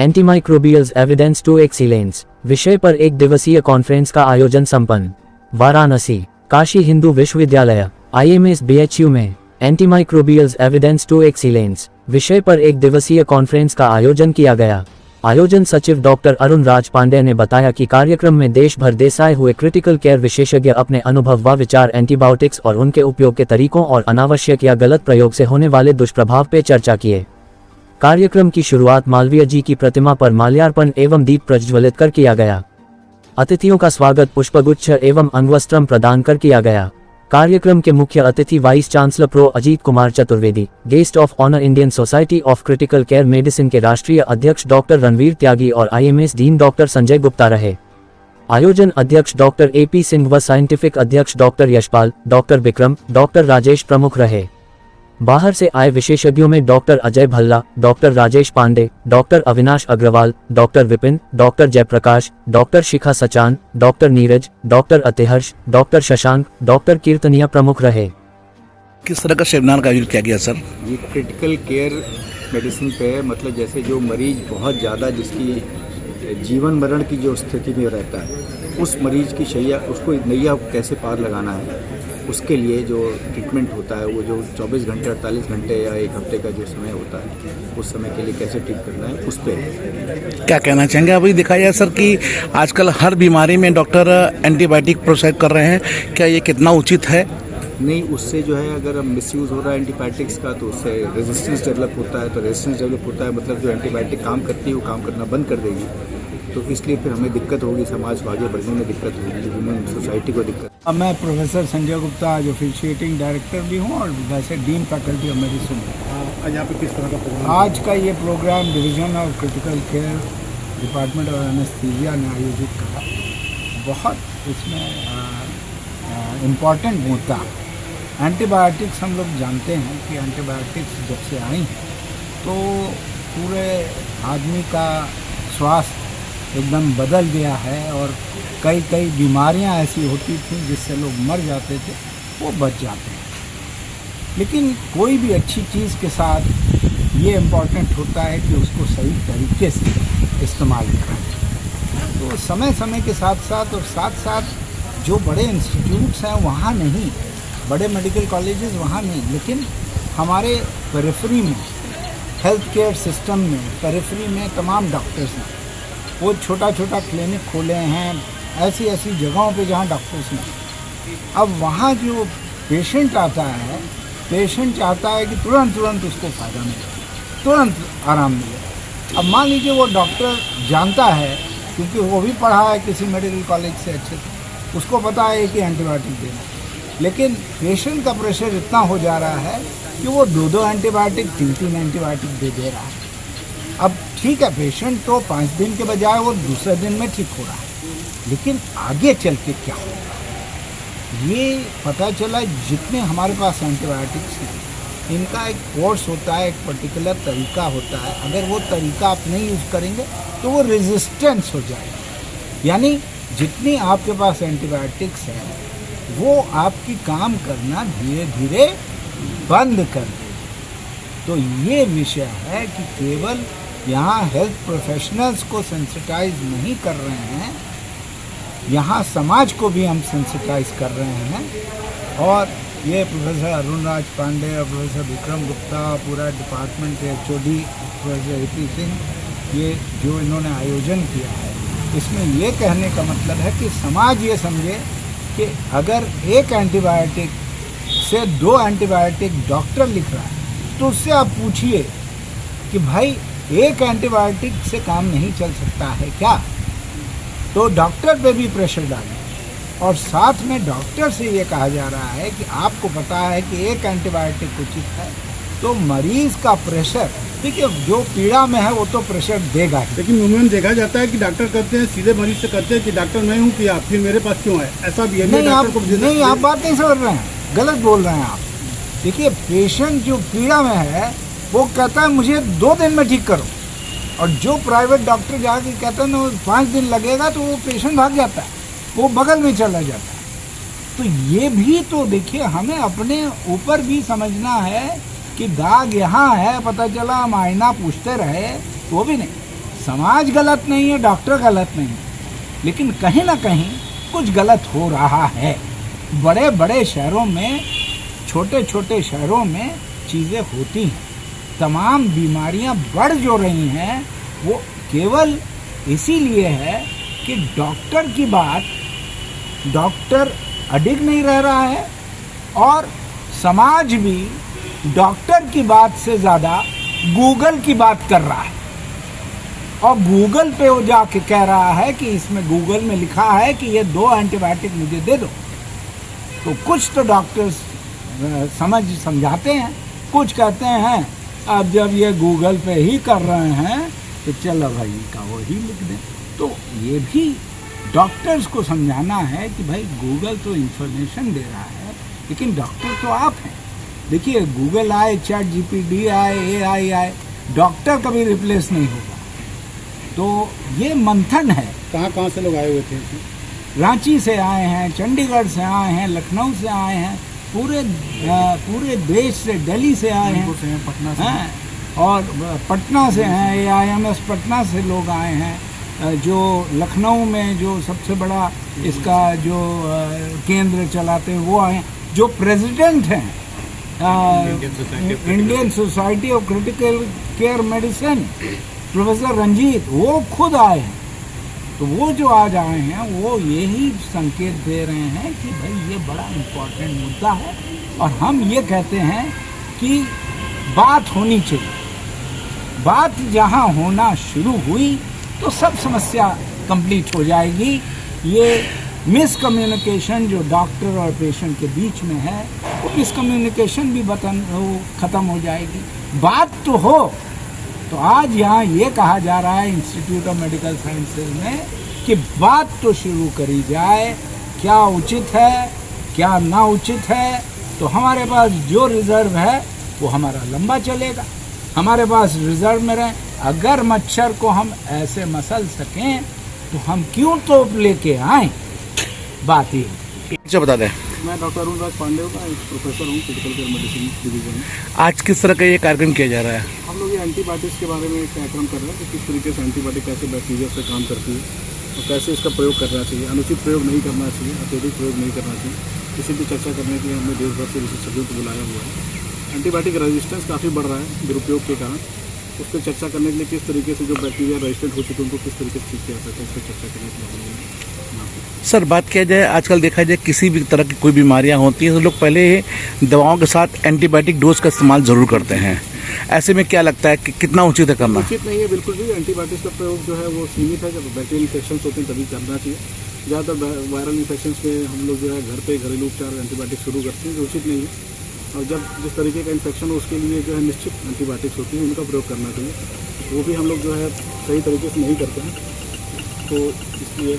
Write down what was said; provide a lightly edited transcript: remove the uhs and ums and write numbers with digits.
Antimicrobials evidence to excellence विषय पर एक दिवसीय कॉन्फ्रेंस का आयोजन संपन्न। वाराणसी काशी हिंदू विश्वविद्यालय IMS BHU में एंटीमाइक्रोबियल्स एविडेंस टू एक्सीलेंस विषय पर एक दिवसीय कॉन्फ्रेंस का आयोजन किया गया। आयोजन सचिव डॉक्टर अरुण राज पांडे ने बताया कि कार्यक्रम में देश भर से आए हुए क्रिटिकल केयर विशेषज्ञ अपने अनुभव व विचार एंटीबायोटिक्स और उनके उपयोग के तरीकों और अनावश्यक या गलत प्रयोग से होने वाले दुष्प्रभाव पे चर्चा किए। कार्यक्रम की शुरुआत मालवीय जी की प्रतिमा पर माल्यार्पण एवं दीप प्रज्वलित कर किया गया। अतिथियों का स्वागत पुष्पगुच्छ एवं अंगवस्त्रम प्रदान कर किया गया। कार्यक्रम के मुख्य अतिथि vice chancellor prof Ajit Kumar Chaturvedi, guest of honour Indian Society of Critical Care Medicine के राष्ट्रीय अध्यक्ष डॉक्टर रणवीर त्यागी और IMS dean doctor Sanjay Gupta रहे। आयोजन अध्यक्ष डॉक्टर AP सिंह व साइंटिफिक अध्यक्ष doctor Yashpal, doctor Vikram, doctor Rajesh प्रमुख रहे। बाहर से आए विशेषज्ञों में doctor Ajay Bhalla, doctor Rajesh Pande, doctor Avinash Agarwal, doctor Vipin, doctor Jayaprakash, doctor Shikha Sachan, doctor Neeraj, doctor Atiharsh, doctor Shashank, doctor Kirtania प्रमुख रहे। किस तरह का सेमिनार का आयोजन किया गया सर? ये क्रिटिकल केयर मेडिसिन पे मतलब जैसे जो मरीज बहुत ज़्यादा जिसकी जीवन मरण की जो स्थिति में रहता है, उस मरीज की शैया उसको नैया कैसे पार लगाना है, उसके लिए जो ट्रीटमेंट होता है वो जो 24 घंटे 48 घंटे या एक हफ्ते का जो समय होता है उस समय के लिए कैसे ट्रीट करना है उस पर क्या कहना चाहेंगे? अभी दिखाया जाए सर कि आजकल हर बीमारी में डॉक्टर एंटीबायोटिक प्रोसाइड कर रहे हैं, क्या ये कितना उचित है? नहीं, उससे जो है अगर मिसयूज़ हो रहा है एंटीबायोटिक्स का तो उससे रेजिस्टेंस डेवलप होता है। तो रेजिस्टेंस डेवलप होता है मतलब जो एंटीबायोटिक काम करती है वो काम करना बंद कर देगी, तो इसलिए फिर हमें दिक्कत होगी, समाज को आगे बढ़ने में दिक्कत होगी, ह्यूमन सोसाइटी को दिक्कत। मैं प्रोफेसर संजय गुप्ता आज ऑफिशिएटिंग डायरेक्टर भी हूँ और वैसे डीन फैकल्टी ऑफ मेडिसिन। आज यहाँ पे किस तरह का प्रोग्राम? आज का ये programme Division of Critical Care Department of Anaesthesia ने आयोजित करा। बहुत इसमें इम्पॉर्टेंट मुद्दा एंटीबायोटिक्स, हम लोग जानते हैं कि एंटीबायोटिक्स जब से आई हैं तो पूरे आदमी का स्वास्थ्य एकदम बदल गया है और कई बीमारियां ऐसी होती थी जिससे लोग मर जाते थे, वो बच जाते हैं। लेकिन कोई भी अच्छी चीज़ के साथ ये इम्पॉर्टेंट होता है कि उसको सही तरीके से इस्तेमाल करा जाए। तो समय समय के साथ साथ जो बड़े इंस्टीट्यूट्स हैं वहाँ नहीं, बड़े मेडिकल कॉलेजेस वहाँ नहीं, लेकिन हमारे पेरिफेरी में, हेल्थ केयर सिस्टम में, पेरिफेरी में तमाम डॉक्टर्स हैं। वो छोटा क्लिनिक खोले हैं ऐसी जगहों पे जहाँ डॉक्टर्स नहीं। अब वहाँ जो पेशेंट आता है, पेशेंट चाहता है कि तुरंत उसको फ़ायदा मिले, तुरंत आराम मिले। अब मान लीजिए वो डॉक्टर जानता है, क्योंकि वो भी पढ़ा है किसी मेडिकल कॉलेज से अच्छे से, उसको पता है कि एंटीबायोटिक देना, लेकिन पेशेंट का प्रेशर इतना हो जा रहा है कि वो 2 एंटीबायोटिक 3 एंटीबायोटिक दे रहा है। अब ठीक है, पेशेंट तो 5 दिन के बजाय वो दूसरे दिन में ठीक हो रहा है, लेकिन आगे चल के क्या होगा ये पता चला। जितने हमारे पास एंटीबायोटिक्स हैं इनका एक कोर्स होता है, एक पर्टिकुलर तरीका होता है। अगर वो तरीका आप नहीं यूज़ करेंगे तो वो रेजिस्टेंस हो जाएगा, यानी जितनी आपके पास एंटीबायोटिक्स हैं वो आपकी काम करना धीरे धीरे बंद कर देगी। तो ये विषय है कि केवल यहाँ हेल्थ प्रोफेशनल्स को सेंसिटाइज नहीं कर रहे हैं, यहाँ समाज को भी हम सेंसिटाइज कर रहे हैं। और ये प्रोफेसर अरुण राज पांडे और प्रोफेसर विक्रम गुप्ता, पूरा डिपार्टमेंट के HOD प्रोफेसर AP सिंह, ये जो इन्होंने आयोजन किया है, इसमें ये कहने का मतलब है कि समाज ये समझे कि अगर एक एंटीबायोटिक से 2 एंटीबायोटिक डॉक्टर लिख रहा है तो उससे आप पूछिए कि भाई एक एंटीबायोटिक से काम नहीं चल सकता है क्या? तो डॉक्टर पे भी प्रेशर डालें। और साथ में डॉक्टर से ये कहा जा रहा है कि आपको पता है कि एक एंटीबायोटिक उचित है, तो मरीज़ का प्रेशर, देखिए जो पीड़ा में है वो तो प्रेशर देगा ही। लेकिन उन्होंने देखा जाता है कि डॉक्टर कहते हैं, सीधे मरीज से कहते हैं कि डॉक्टर मैं हूँ कि आप, फिर मेरे पास क्यों है? ऐसा भी है नहीं, आप बात नहीं समझ रहे हैं, गलत बोल रहे हैं आप। देखिए पेशेंट जो पीड़ा में है वो कहता है मुझे 2 दिन में ठीक करो, और जो प्राइवेट डॉक्टर जाके कहता है ना 5 दिन लगेगा, तो वो पेशेंट भाग जाता है, वो बगल में चला जाता है। तो ये भी तो देखिए हमें अपने ऊपर भी समझना है कि दाग यहाँ है, पता चला हम आईना पूछते रहे, वो भी नहीं। समाज गलत नहीं है, डॉक्टर गलत नहीं है, लेकिन कहीं ना कहीं कुछ गलत हो रहा है। बड़े बड़े शहरों में, छोटे छोटे शहरों में चीज़ें होती हैं। तमाम बीमारियां बढ़ जो रही हैं वो केवल इसीलिए है कि डॉक्टर की बात, डॉक्टर अडिग नहीं रह रहा है और समाज भी डॉक्टर की बात से ज़्यादा गूगल की बात कर रहा है। और गूगल पे वो जाके कह रहा है कि इसमें गूगल में लिखा है कि ये 2 एंटीबायोटिक मुझे दे दो। तो कुछ तो डॉक्टर्स समझाते हैं, कुछ कहते हैं अब जब ये गूगल पे ही कर रहे हैं तो चलो भाई इनका वही लिख दें। तो ये भी डॉक्टर्स को समझाना है कि भाई गूगल तो इंफॉर्मेशन दे रहा है, लेकिन डॉक्टर तो आप हैं। देखिए गूगल आए, चैट जीपीटी आए, AI आए, डॉक्टर कभी रिप्लेस नहीं होगा। तो ये मंथन है। कहाँ से लोग आए हुए थे? रांची से आए हैं, चंडीगढ़ से आए हैं, लखनऊ से आए हैं, पूरे देश से, दिल्ली से आए हैं, पटना से हैं, और पटना से हैं, AIMS पटना से लोग आए हैं। जो लखनऊ में जो सबसे बड़ा इसका जो केंद्र चलाते हैं वो आए हैं। जो प्रेसिडेंट हैं Indian Society of Critical Care Medicine, professor Ranjit, वो खुद आए हैं। तो वो जो आज आए हैं वो यही संकेत दे रहे हैं कि भाई ये बड़ा इम्पोर्टेंट मुद्दा है और हम ये कहते हैं कि बात होनी चाहिए। बात जहाँ होना शुरू हुई तो सब समस्या कंप्लीट हो जाएगी। ये मिसकम्युनिकेशन जो डॉक्टर और पेशेंट के बीच में है वो मिसकम्युनिकेशन भी ख़त्म हो जाएगी। बात तो हो। तो आज यहाँ ये कहा जा रहा है इंस्टीट्यूट ऑफ मेडिकल साइंसेज में कि बात तो शुरू करी जाए, क्या उचित है क्या ना उचित है। तो हमारे पास जो रिजर्व है वो हमारा लंबा चलेगा, हमारे पास रिजर्व में रहे। अगर मच्छर को हम ऐसे मसल सकें तो हम क्यों तोप लेके आए। बात ही अच्छा बता दें। मैं डॉक्टर अरुण राज पांडे का एक प्रोफेसर हूँ क्रिटिकल केयर मेडिसिन डिवीजन में। आज किस तरह का ये कार्यक्रम किया जा रहा है? हम लोग ये एंटीबायोटिक्स के बारे में एक कार्यक्रम कर रहे हैं कि किस तरीके से एंटीबायोटिक कैसे बैक्टीरिया से काम करती है और कैसे इसका प्रयोग करना चाहिए, अनुचित प्रयोग नहीं करना चाहिए, अत्यधिक प्रयोग नहीं करना चाहिए। इसी की चर्चा करने के लिए हमने देश भर से विशेषज्ञों को बुलाया हुआ है। एंटीबायोटिक रेजिस्टेंस काफ़ी बढ़ रहा है दुरुपयोग के कारण। उस पर चर्चा करने के लिए किस तरीके से जो बैक्टीरिया रेजिस्टेंट हो चुके हैं उनको किस तरीके से ठीक किया जाता है, उस पर चर्चा करने के लिए। सर बात किया जाए, आजकल देखा जाए किसी भी तरह की कोई बीमारियां होती हैं तो लोग पहले ही दवाओं के साथ एंटीबायोटिक डोज का इस्तेमाल ज़रूर करते हैं। ऐसे में क्या लगता है कि कितना उचित है करना? उचित नहीं है बिल्कुल भी। एंटीबायोटिक्स का प्रयोग जो है वो सीमित है। जब बैक्टीरियल इन्फेक्शन होते हैं तभी करना चाहिए। ज़्यादातर वायरल इन्फेक्शन में हम लोग जो है घर पे घरेलू उपचार एंटीबायोटिक शुरू करते हैं, जो उचित नहीं है। और जब जिस तरीके का इन्फेक्शन हो उसके लिए जो है निश्चित एंटीबायोटिक्स होती है, उनका प्रयोग करना चाहिए। वो भी हम लोग जो है सही तरीके से नहीं करते हैं। तो इसलिए